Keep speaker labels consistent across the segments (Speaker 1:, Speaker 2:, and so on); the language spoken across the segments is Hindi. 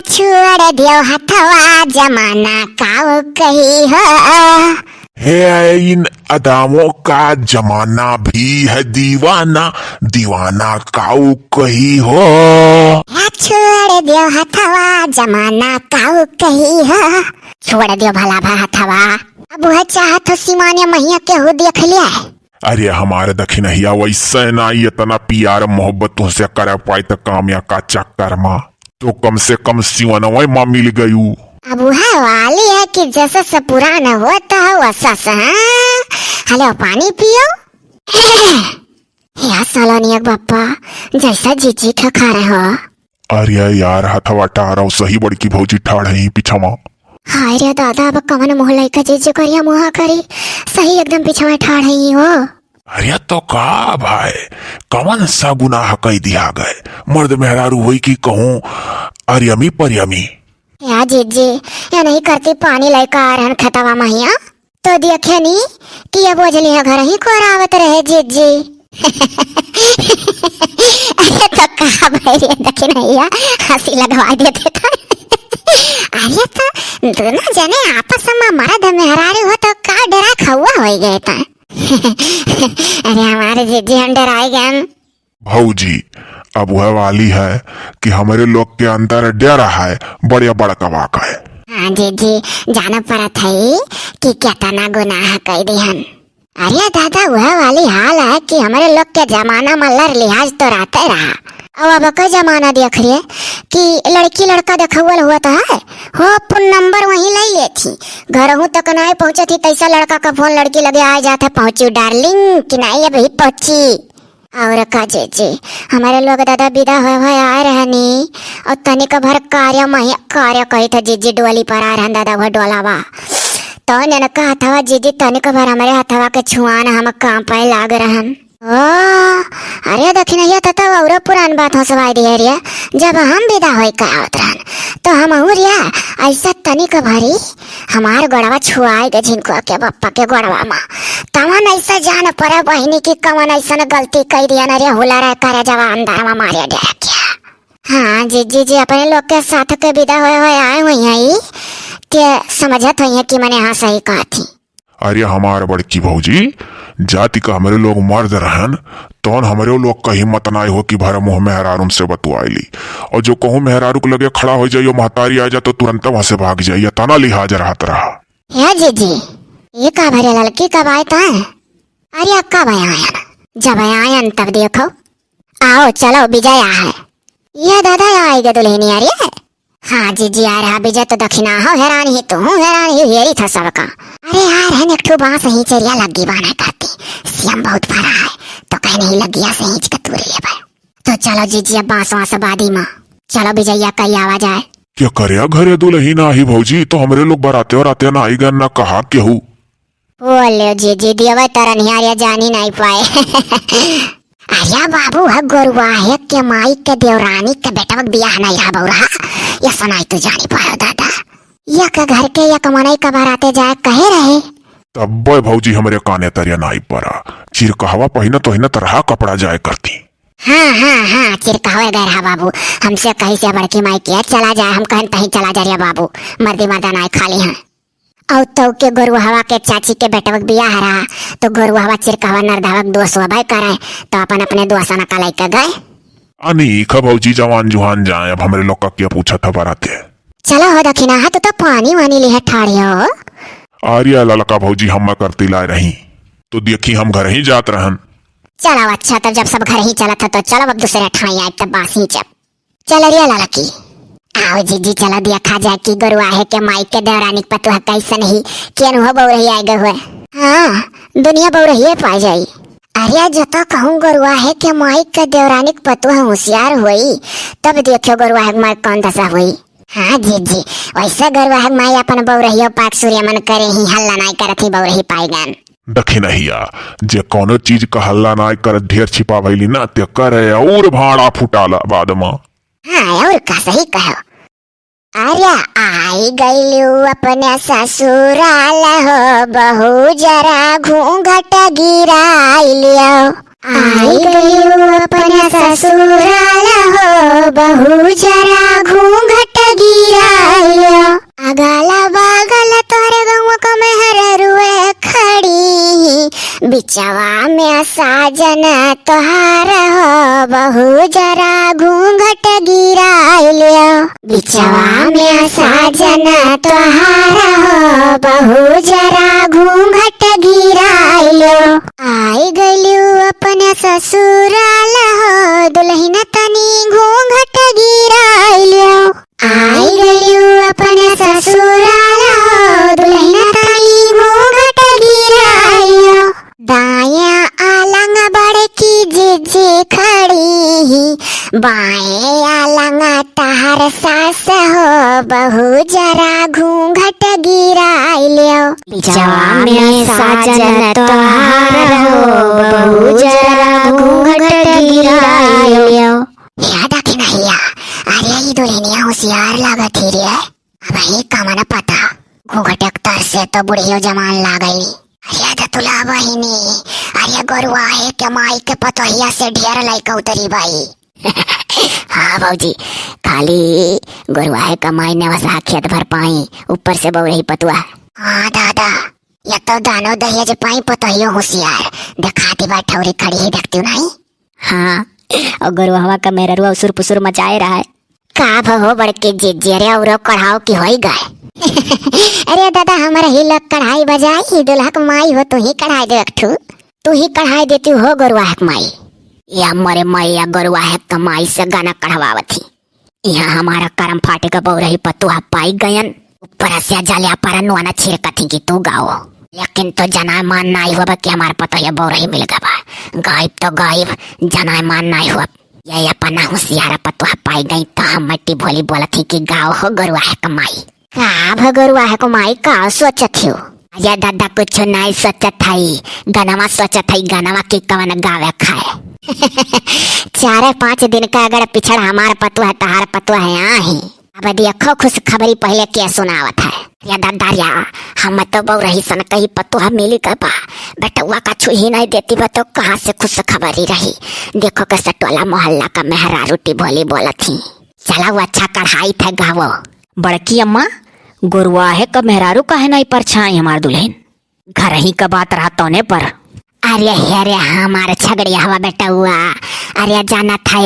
Speaker 1: छोड़ दियो हथवा जमाना काऊ कही हो।
Speaker 2: है इन अदामों का जमाना भी है दीवाना, दीवाना काऊ कही हो।
Speaker 1: छोड़ दियो हथवा जमाना काऊ कही हो। छोड़ दियो भला भा हथवा। अब वह चाहत हो सिमाने महिया के हो देख लिया है।
Speaker 2: अरे हमारे दखिनहिया वैसे ना इतना प्यार मोहब्बत तुझसे कर पाई तो काम या का चक्कर माँ तो कम से कम सिवनवा माँ मिल गयू।
Speaker 1: अब वह वाली है कि जैसा से पुराना होता है वैसा से। हेलो पानी पियो। या सलोनी बापा जैसा जीजी खा रहे हो।
Speaker 2: अरे यार हथवा टारा सही बड़की भौजी ठाड़ है पीछा माँ।
Speaker 1: हाय रे दादा अब कमन मुँह लइका जीजी करिया मुहा करी सही एकदम पीछा ठाड़ है हो।
Speaker 2: अरे तो का भाई कमन सा गुनाह कई दिया गए मर्द मेहरारू हुई की कहूँ अरियमी परियमी।
Speaker 1: या जीजी या नहीं करती पानी लइका आ रहन खतवा महिया तो देखे नी कि ये बोझली है घर ही को रावत रहे जीजी। अरे तो कहा भाई रे देखे नहीं हंसी लगवा देते था। अरे तो दोनों जने आपस में मर्द मेहरारू हो तो का डरा खौआ हो गए था। अरे हमारे जीजी हम डराए गए।
Speaker 2: भौजी अब वह वाली है कि हमारे लोग के अंदर डरा है बड़े बड़का वाक़ा है।
Speaker 1: हाँ जीजी जाना पड़ा था कि कितना गुनाह कर दिहन। अरे दादा वह वाली हाल है कि हमारे लोग के जमाना में लड़ लिहाज तो रहते रहा। अब का जमाना देख रही है कि लड़की लड़का देखल हुआ तो है हो अपन नंबर वहीं ले ले थी घर हूँ तक नहीं पहुंचे थी तैसा लड़का का फोन लड़की लगे आ जाता पहुंची डार्लिंग कि नहीं अभी पहुंची। और का जी हमारे लोग दादा विदा हुए आए रहनी और तनिक भर कार्य कही था जीजी डोली पर आ रहन दादा वह डोलावा तो ननका हथवा जीजी तनिक भर हमारे हथवा के छुआन हम काम पाए लाग रहन। ओ अरे दखिन तो और पुरान बात हो सवाई दी है जब हम विदा हो का रहन तो हम ऐसा तनिक भरी हमार गोड़वा छुआए के झिनको के बप्पा के गोड़वा माँ तमन ऐसा जान पड़ा बहनी की कमन ऐसा गलती कर दिया न रे हुला रह करे जवान दामा मारे गया क्या। हाँ जी अपने लोग के साथ के विदा हुए आए हुई है के समझत हुई है कि मैंने हाँ सही कहा थी।
Speaker 2: अरे हमारे बड़की भौजी जाति का हमारे लोग मर्द रहन तो हमारे लोग कहीं मत ना हो कि भरा मुँह मेहरारू से बतुआली और जो कहूँ मेहरारू को लगे खड़ा हो जाइयो महतारी आ जा तो तुरंत वहां से भाग जाइए तना लिहाज रहत रहा।
Speaker 1: जी ये का भरे लड़की कब आए था। अरे अक्का भाई आयन जब आयन तब देखो आओ चलो विजय है ये दादा आएगा दुल्हनी आ रही है। हाँ जी आ रहा विजय तो दक्षिणा हो हैरान ही तो हूँ हैरान ही हेरी था सबका। अरे यार है एक बांस ही चरिया लगी बाना करती सियम बहुत भरा है तो कहीं नहीं लगी सही कतूर ले भाई तो चलो जी अब बांस वास बादी माँ चलो विजया कई आवाज आए।
Speaker 2: क्या करे घरे दुल्ही ना ही भौजी तो हमारे लोग बराते और आते ना आई गए ना कहा केहू
Speaker 1: बोलो जी दिया तरन यार जानी नहीं पाए। अरे बाबू है गोरुआ है के माई के देवरानी के बेटा बियाह नहीं है बौरा या सुनाई तो जानी पाया दादा या का घर के या कमाई का बाराते जाए कहे रहे
Speaker 2: तब भौजी हमारे काने तरिया नहीं पड़ा चिरकहवा पहिना तो हिना तरह कपड़ा जाए करती।
Speaker 1: हाँ चिरकहवे गए रहा बाबू हमसे कहीं से बड़की माई के चला जाए हम कहीं तहीं चला जा रहा बाबू मर्दी मर्दा नहीं खाली है और तो के गोरुआ के चाची के बेटा बियाह रहा तो गोरुआ चिरकहवा नरधावक दोस्त भाई करे तो अपन अपने दोस्त न का लेके गए।
Speaker 2: अनीक भौजी जवान जुहान जाए अब हमारे लोग का क्या पूछा था बराते
Speaker 1: चलो हो दखिना है तो पानी वानी लिया ठाड़ियो।
Speaker 2: आर्या ललका भौजी हम करती ला रही तो देखी हम घर ही जात रहन।
Speaker 1: चलो अच्छा तब जब सब घर ही चला था तो चलो अब दूसरे ठाई आए तब बास ही जब चल रिया ललकी आओ जी चलो देखा जाए कि गुरुआ है के माई के देवरानी पतुआ कैसे नहीं केन हो बहु रही आए हुए। हाँ दुनिया बहु रही पाई जाई। अरे जो तो कहूँ गुरुआ है के माई के देवरानी पतुआ होशियार हुई तब देखो गुरुआ है माई कौन दशा हुई। हाँ जी वैसे गुरुआ है माई अपन बहु रही पाक सूर्य मन करे ही हल्ला नहीं करती बहु रही पाई गन
Speaker 2: दखिनहिया जे कोनो चीज का हल्ला ना कर ढेर छिपा भइली ना ते करे और भाड़ा फुटाला बाद में।
Speaker 1: हाँ और का सही कहो। अरे आई गईलू अपने ससुराल हो बहू जरा घूंघट गिराई लियो। आई गईलू अपने ससुराल हो बहू जरा घूंघट गिराई बिचवा में साजन तोहार हो बहु जरा घूंघट गिराइलियो। बिचवा में साजन तोहार हो बहु जरा घूंघट गिराइलियो। आई गलियो अपने ससुराल हो दुल्हन तनी घूंघट गिराइलियो। आई गलियो अपने ससुराल हो दुल्हन तनी घूंघट गिराइलियो। दाया आलंग बड़की जीजी खड़ी बाएं आलंग तहर सास हो बहु जरा घूंघट गिराइलियो। बिचवा में साजन तोहार हो बहु जरा घूंघट गिराइलियो। याद आके नहिया अरे ये दुल्हनिया होशियार लागत ही रे। अब ही कमन पता घूंघट तर से तो बुढ़ियो जमान लागई। अरे तुला बहिनी अरे गोरुआ है के माई के पतोहिया से ढेर लाइक उतरी भाई। हाँ भौजी खाली गोरुआ है कमाई ने वसा खेत भर पाई ऊपर से बहु पतुआ। हाँ दादा या तो दानो दहेज पाई पतोहियो होशियार दिखाती बात ठौरी खड़ी ही देखती हूँ नहीं। हाँ और गोरुआ का मेहरुआ उसुर पुसुर मचाए रहा है। का भहो बड़के जीजी अरे और कढ़ाओ की होई गए। अरे दादा हमारा ही लोग कढ़ाई बजाई ही दुल्हा के माई हो तू ही कढ़ाई दे रखू तू ही कढ़ाई देती हो गोरुआ है माई। या मरे मैया गोरुआ है कमाई से गाना कढ़वावत थी। यहाँ हमारा करम फाटे का बहु पतुआ पाई गयन ऊपर से जलिया पर नुआना छिड़का थी कि तू गाओ। लेकिन तो जना मान नहीं हुआ कि हमारा पतोहिया बहु मिल गया। गायब तो गायब जना मान नहीं हुआ। ये अपना होशियारा पतुआ पाई गई तो हम मट्टी भोली बोला थी कि गाओ हो गोरुआ है कमाई। का भगरुआ है कमाई का सोचत हो। या दादा कुछ नहीं सोचत थी गनवा सोचत थी गनवा की कवन गावे खाए। 4-5 दिन का अगर पिछड़ हमारा पतुआ है तहार पतुआ है यहाँ ही। अब देखो खुश खबरी पहले क्या सुनावत है। या दादा या हम तो बहु रही सन कहीं पतुआ मिली कबा बेटुआ का छू ही नहीं देती बा तो कहाँ से खुश खबरी रही। देखो कैसे टोला मोहल्ला का मेहरा रोटी भोली बोला थी। चला वो अच्छा कढ़ाई था गावो।
Speaker 3: बड़की अम्मा गोरुआ है कब मेहरारू का है नहीं परछाई हमार दुल्हन घर ही का बात रहा तोने पर।
Speaker 1: अरे अरे हमारे छगड़ी हवा बेटा हुआ अरे जाना था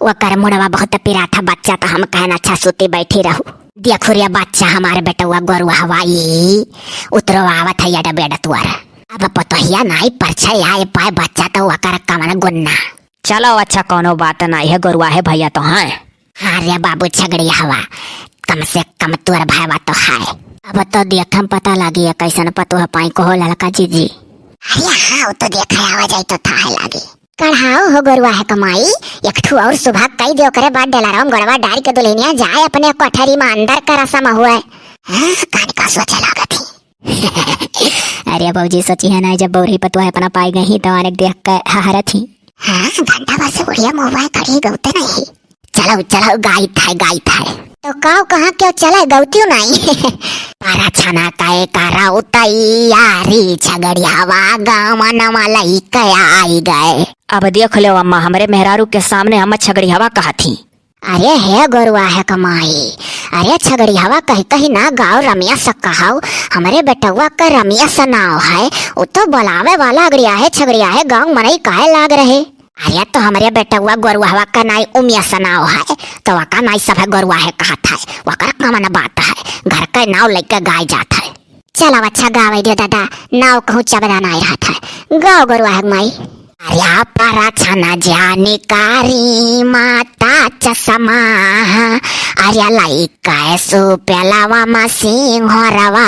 Speaker 1: वो कर मुड़वा बहुत पीरा था बच्चा तो हम कहना अच्छा सूती बैठी रहू। देखो रे बच्चा हमारे बेटा हुआ गोरुआ हवाई उतरो आवत है याडा बेड़ा तुआरा। अब पतोहिया नहीं परछाई आए पाए बच्चा तो वो कर कमन गुन्ना।
Speaker 3: चलो अच्छा कोनो बात नहीं है गोरुआ है भैया तो हैं।
Speaker 1: अरे बाबू छगड़ी हवा कम से कम तुअर भाईवा तो है। अब तो देख हम पता लगी है कैसन पतुआ पाई को हो लड़का जीजी। अरे हाँ तो देखा आवाज आई तो था लगी। कढ़ाओ हो गोरुआ है कमाई एक ठू और सुबह कई दियो करे बाद डेलाराम गड़वा डाल के दुल्हनिया जाए अपने कोठरी में अंदर का रसम हुआ है। कान का सोचा लगा थी।
Speaker 3: अरे बहूजी सोची है ना जब बहुरी पतुआ अपना पाई गई तो अनेक देख कर हहरा थी।
Speaker 1: हाँ घंटा भर से बुढ़िया मोबाइल खड़ी गौते नहीं। चलो चलो गाय था तो काव कहाँ क्यों चला गौतियों नहीं। पारा छाना काए कारा उतैयारी छगड़ियावा गाँव नवालाई कया आई गए।
Speaker 3: अब देख लो अम्मा हमारे मेहरारू के सामने हम छगड़ी हवा कहा थी।
Speaker 1: अरे है गोरुआ है कमाई अरे छगड़ी हवा कही कही ना गाँव रमिया सा कहाओ हमारे बेटुआ का रमिया सा नाव है वो तो बुलावे वाला अगड़िया है छगड़िया है गाँव मनई काहे लाग रहे। अरे तो हमारे बेटुआ गोरुआ हवा का नाई उमिया सा नाव है तो वका नाई सब है गोरुआ है कहा था वकर कमन बात है घर का नाव लेकर गाय जाता है। चलो अच्छा गावे दे दादा नाव कहूँ चबरा नहीं रहा था गाँव गोरुआ है माई। अरे पारा छाना जाने कारी माता चसमा अरे लाई कैसो पेलावा मा सिंहरवा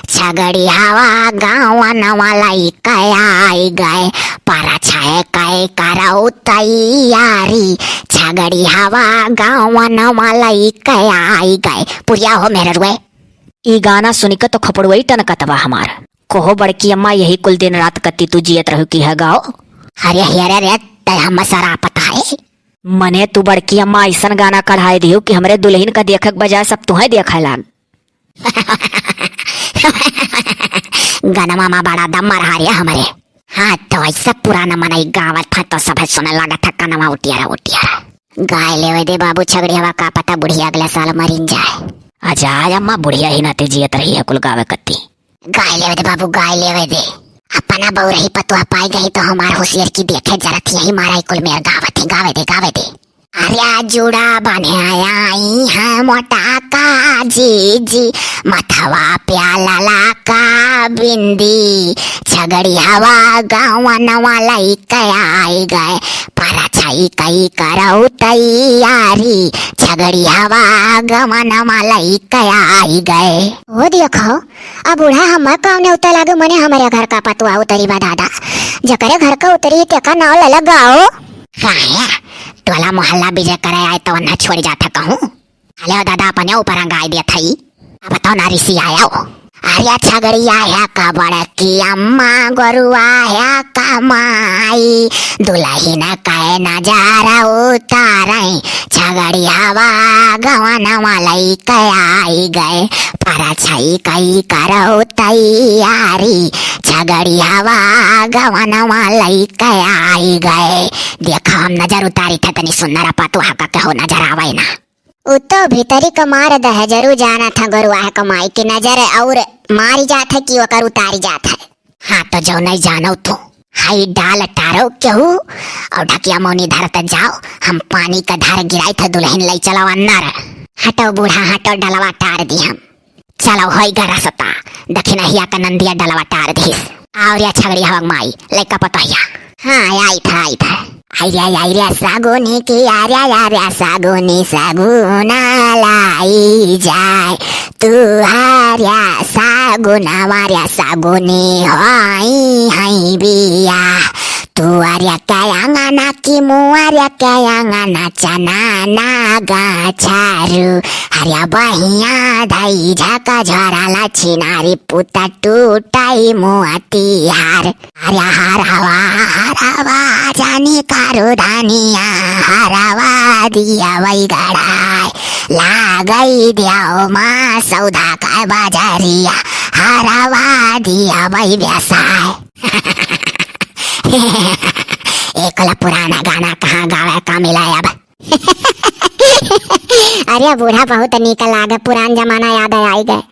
Speaker 1: छगड़ी हवा गाँव नवा लाई कया आई गए पारा छाए कई कराऊ तैयारी छगड़ी हवा गाँव नवा लाई कया आई गए। पुरिया हो मेरे रुए
Speaker 3: ई गाना सुनिक तो खपड़वई टनकतवा हमार कोहो बड़की अम्मा यही कुल दिन रात कत्ती तू जियत रहू की है गाओ।
Speaker 1: अरे हेरे रे हम सारा पता है
Speaker 3: मने तू बड़की अम्मा ऐसा गाना कढ़ाई दियो कि हमरे दुल्हन का देखक बजाय सब तुम्हें देखे लाग।
Speaker 1: गाना मामा बड़ा दम मरा रहा हमारे। हाँ तो ऐसा पुराना मनाई गावत था तो सब सुने लगा था कनमा उटियारा गाय लेवे दे बाबू छगड़ी हवा का पता बुढ़िया अगले साल मरीन जाए।
Speaker 3: अच्छा अम्मा बुढ़िया ही नाते जियत रही है कुल गावे कत्ती।
Speaker 1: गाय लेवे दे बाबू गाय लेवे दे अपना बहू रही पतुआ पाई गई तो हमार होशियार की देखे जरत यही मारा कुल में गावे दे। अरे जुड़ा बने आई है मोटा का जी मथवा प्याला का बिंदी छगड़ी हवा गावा नवा लाई आई गए पारा छाई कई करऊ तैयारी छगड़ी हवा गवा नवा लाई आई गए। वो देखो अब बूढ़ा हम कौन उतर लागू मने हमारे घर का पतुआ उतरी बा दादा जकरे घर का उतरी तेका नाव लगाओ काहे टोला मोहल्ला विजय करे आए तो ना छोड़ जाता कहूँ हेलो दादा अपने ऊपर अंगाई दिया थई अब बताओ ना ऋषि आया हो आर्या छगड़ी आया का बड़ा की अम्मा गोरु आया कमाई दुल्ही न कहे नजारा उतारे छगड़ी हवा गवा नवा लई आई गए पारा छई कई करो तैयारी छगड़ी हवा गवा नवा लई आई गए। देखो हम नजर उतारी थे तनी सुंदर पतुआ का कहो नजर आवे ना उ तो भीतरी का मार दह जरूर जाना था गरुआ है कमाई की नजर और मारी जात है कि ओकर उतारी जात है। हाँ तो जो नहीं जानो तो हाई डाल टारो क्यों और ढकिया मौनी धरत जाओ हम पानी का धार गिराई था दुल्हन लई चलाओ अन्नर हटो बूढ़ा हटो डलवा टार दी हम चलो होई गरा सता दक्षिण हिया का नंदिया डलवा टार दीस और या छगड़ी हवा माई लइका पतोहिया। हाँ आई था आर्या सागुनी की आर्या सागुनी सागुना लाई जाए तू हार्या सागुना वार्या सागुनी हाई बिया तू आर्या कयांगाना की मुआर्या कयांगाना चना नागा छारू हरिया बहिया धाई झाका झराला छिनारी पुता टूटाई मुआती हार हरिया हरावा जानी कारो धानिया हरावा दिया वही गड़ाई लागई दियाओ माँ सौदा का बाजारिया हरावा दिया वही व्यवसाय। एक पुराना गाना कहाँ गावे का मिला अब अरे बूढ़ा बहुत निकल लागे पुरान जमाना याद आई गए